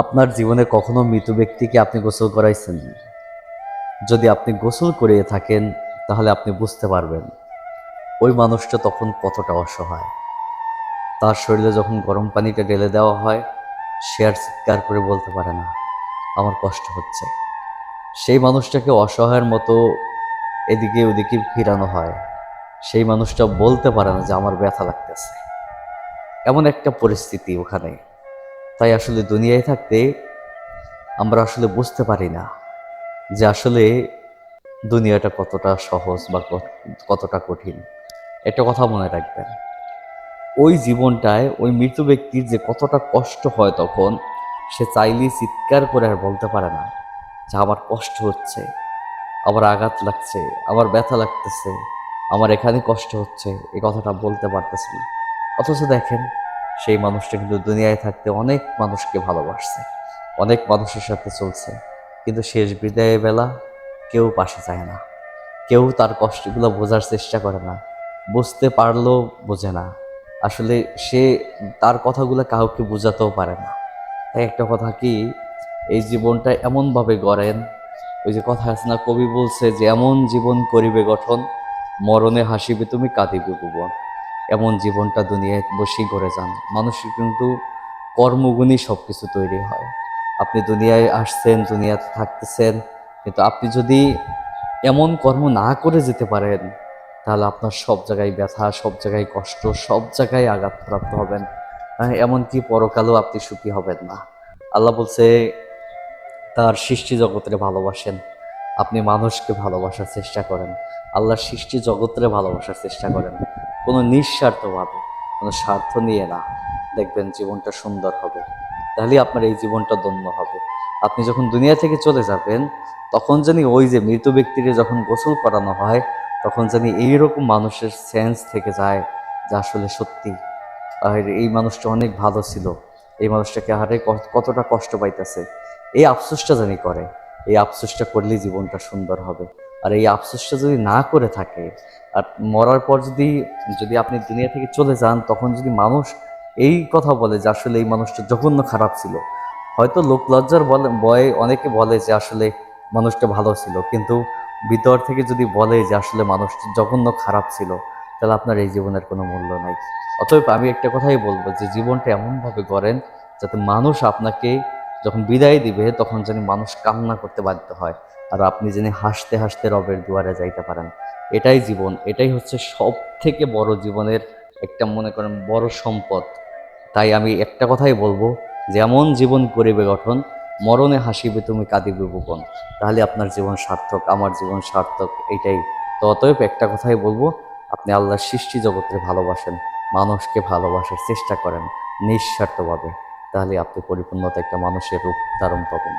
আপনার জীবনে কখনো মৃত ব্যক্তিকে আপনি গোসল করাইছেন? যদি আপনি গোসল করিয়ে থাকেন তাহলে আপনি বুঝতে পারবেন ওই মানুষটা তখন কতটা অসহায়। তার শরীরে যখন গরম পানিটা ঢেলে দেওয়া হয়, সে আর চিৎকার করে বলতে পারে না আমার কষ্ট হচ্ছে। সেই মানুষটাকে অসহায়ের মতো এদিকে ওদিকে ফিরানো হয়। সেই মানুষটা বলতে পারে না যে আমার ব্যথা লাগতেছে। এমন একটা পরিস্থিতি ওখানে। তাই আসলে দুনিয়ায় থাকতে আমরা আসলে বুঝতে পারি না যে আসলে দুনিয়াটা কতটা সহজ বা কতটা কঠিন। একটা কথা মনে রাখবেন, ওই জীবনটায় ওই মৃত ব্যক্তির যে কতটা কষ্ট হয় তখন সে চাইলেই চিৎকার করে আর বলতে পারে না যে আমার কষ্ট হচ্ছে, আমার আঘাত লাগছে, আমার ব্যথা লাগতেছে, আমার এখানে কষ্ট হচ্ছে, এই কথাটা বলতে পারতেছে না। অথচ দেখেন, সেই মানুষটা কিন্তু দুনিয়ায় থাকতে অনেক মানুষকে ভালোবাসছে, অনেক মানুষের সাথে চলছে, কিন্তু শেষ বিদায়ের বেলা কেউ পাশে চায় না, কেউ তার কষ্টগুলো বোঝার চেষ্টা করে না, বুঝতে পারলেও বোঝে না। আসলে সে তার কথাগুলো কাউকে বোঝাতেও পারে না। তাই একটা কথা কি, এই জীবনটা এমনভাবে গড়েন, ওই যে কথা আছে না, কবি বলছে যে এমন জীবন করিবে গঠন, মরণে হাসিবে তুমি কাঁদিবে ভুবন। এমন জীবনটা দুনিয়ায় বসেই গড়ে যান। মানুষের কিন্তু কর্মগুণই সব কিছু তৈরি হয়। আপনি দুনিয়ায় আসছেন, দুনিয়াতে থাকতেছেন, কিন্তু আপনি যদি এমন কর্ম না করে যেতে পারেন তাহলে আপনার সব জায়গায় ব্যথা, সব জায়গায় কষ্ট, সব জায়গায় আঘাতপ্রাপ্ত হবেন। এমনকি পরকালেও আপনি সুখী হবেন না। আল্লাহ বলছে তার সৃষ্টি জগৎরে ভালোবাসেন, আপনি মানুষকে ভালোবাসার চেষ্টা করেন, আল্লাহর সৃষ্টি জগৎরে ভালোবাসার চেষ্টা করেন, কোনো নিঃস্বার্থভাবে, কোনো স্বার্থ নিয়ে না। দেখবেন জীবনটা সুন্দর হবে, তাহলে আপনার এই জীবনটা ধন্য হবে। আপনি যখন দুনিয়া থেকে চলে যাবেন তখন জানি ওই যে মৃত ব্যক্তিকে যখন গোসল করানো হয় তখন জানি এইরকম মানুষের সেন্স থেকে যায় যে আসলে সত্যি আর এই মানুষটা অনেক ভালো ছিল, এই মানুষটাকে হারে কতটা কষ্ট পাইতেছে, এই আফসোসটা জানি করে। এই আফসোসটা করলেই জীবনটা সুন্দর হবে। আর এই আফসোসটা যদি না করে থাকে, আর মরার পর যদি যদি আপনি দুনিয়া থেকে চলে যান তখন যদি মানুষ এই কথা বলে যে আসলে এই মানুষটা জঘন্য খারাপ ছিল, হয়তো লোক লজ্জার ভয়ে অনেকে বলে যে আসলে মানুষটা ভালো ছিল, কিন্তু ভিতর থেকে যদি বলে যে আসলে মানুষটা জঘন্য খারাপ ছিল, তাহলে আপনার এই জীবনের কোনো মূল্য নাই। অতএব আমি একটা কথাই বলবো যে জীবনটা এমনভাবে গড়েন যাতে মানুষ আপনাকে যখন বিদায় দিবে তখন যেন মানুষ কান্না করতে বাধ্য হয়, আর আপনি যেন হাসতে হাসতে রবের দুয়ারে যাইতে পারেন। এটাই জীবন, এটাই হচ্ছে সব থেকে বড় জীবনের একটা, মনে করেন, বড় সম্পদ। তাই আমি একটা কথাই বলবো, যেমন জীবন করিবে গঠন, মরণে হাসিবে তুমি কাঁদিবে ভুবন। তাহলে আপনার জীবন সার্থক, আমার জীবন সার্থক, এইটাই। তো অতএব একটা কথাই বলবো, আপনি আল্লাহর সৃষ্টি জগৎকে ভালোবাসেন, মানুষকে ভালোবাসার চেষ্টা করেন নিঃস্বার্থভাবে, তাহলে আপনি পরিপূর্ণতা একটা মানুষের রূপ ধারণ পাবেন।